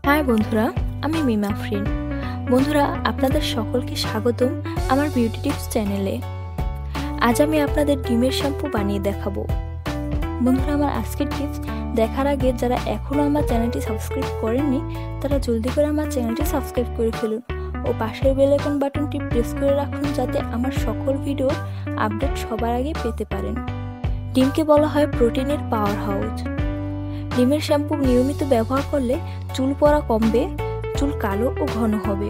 High বন্ধুরা, আমি মিমা আফরিন। বন্ধুরা, আপনাদের সকলকে স্বাগতম আমার বিউটি টিপস চ্যানেলে। আজ আমি আপনাদের ডিমের শ্যাম্পু বানিয়ে দেখাবো। বন্ধুরা, আমার আজকের টিপস দেখার আগে যারা এখনও আমার চ্যানেলটি সাবস্ক্রাইব করেননি তারা জলদি করে আমার চ্যানেলটি সাবস্ক্রাইব করে ফেলুন ও পাশের বেল আইকন বাটনটি প্রেস করে রাখুন যাতে আমার সকল ভিডিওর আপডেট সবার আগে পেতে পারেন। ডিমকে বলা হয় প্রোটিনের পাওয়ার হাউস। ডিমের শ্যাম্পু নিয়মিত ব্যবহার করলে চুল পড়া কমবে, চুল কালো ও ঘন হবে।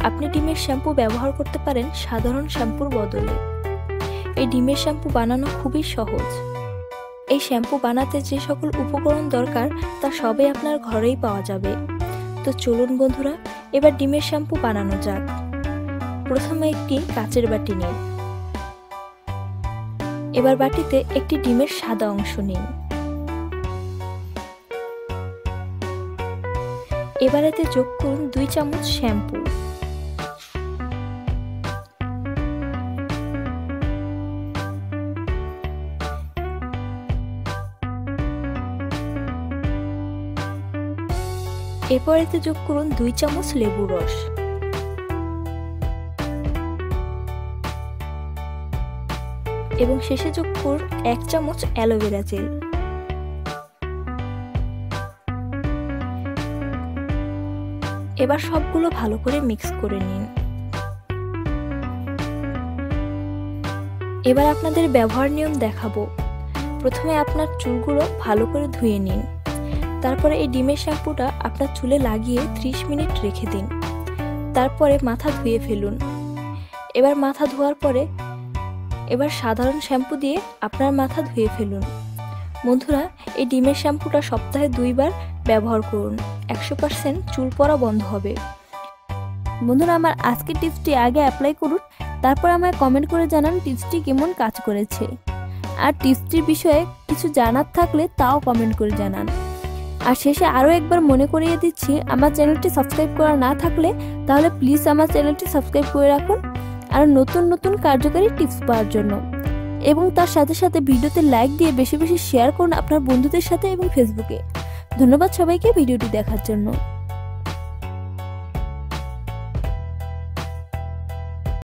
আপনি ডিমের শ্যাম্পু ব্যবহার করতে পারেন সাধারণ শ্যাম্পুর বদলে। এই ডিমের শ্যাম্পু বানানো খুবই সহজ। এই শ্যাম্পু বানাতে যে সকল উপকরণ দরকার তা সবই আপনার ঘরেই পাওয়া যাবে। তো চলুন বন্ধুরা, এবার ডিমের শ্যাম্পু বানানো যাক। প্রথমে একটি কাচের বাটি নিন। এবার বাটিতে একটি ডিমের সাদা অংশ নিন। এবার এতে যোগ করুন 2 চামচ শ্যাম্পু। এরপর এতে যোগ করুন 2 চামচ লেবুর রস। এবং শেষে যোগ করুন 1 চামচ অ্যালোভেরা জেল। এবার সবগুলো ভালো করে মিক্স করে নিন। এবার আপনাদের ব্যবহার নিয়ম দেখাবো। প্রথমে আপনার চুলগুলো ভালো করে ধুয়ে নিন। তারপরে এই ডিমের শ্যাম্পুটা আপনার চুলে লাগিয়ে 30 মিনিট রেখে দিন। তারপরে মাথা ধুয়ে ফেলুন। এবার মাথা ধোয়ার পরে এবার সাধারণ শ্যাম্পু দিয়ে আপনার মাথা ধুয়ে ফেলুন। বন্ধুরা, এই ডিমের শ্যাম্পুটা সপ্তাহে 2 বার ব্যবহার করুন। 100% চুল পড়া বন্ধ হবে। বন্ধুরা, আমার আজকের টিপসটি আগে অ্যাপ্লাই করুন, তারপর আমায় কমেন্ট করে জানান টিপসটি কেমন কাজ করেছে। আর টিপসটির বিষয়ে কিছু জানার থাকলে তাও কমেন্ট করে জানান। আর শেষে আরও একবার মনে করিয়ে দিচ্ছি, আমার চ্যানেলটি সাবস্ক্রাইব করা না থাকলে তাহলে প্লিজ আমার চ্যানেলটি সাবস্ক্রাইব করে রাখুন আর নতুন নতুন কার্যকারী টিপস পাওয়ার জন্য। এবং তার সাথে সাথে ভিডিওতে লাইক দিয়ে বেশি বেশি শেয়ার করুন আপনার বন্ধুদের সাথে এবং ফেসবুকে। ধন্যবাদ সবাইকে ভিডিওটি দেখার জন্য।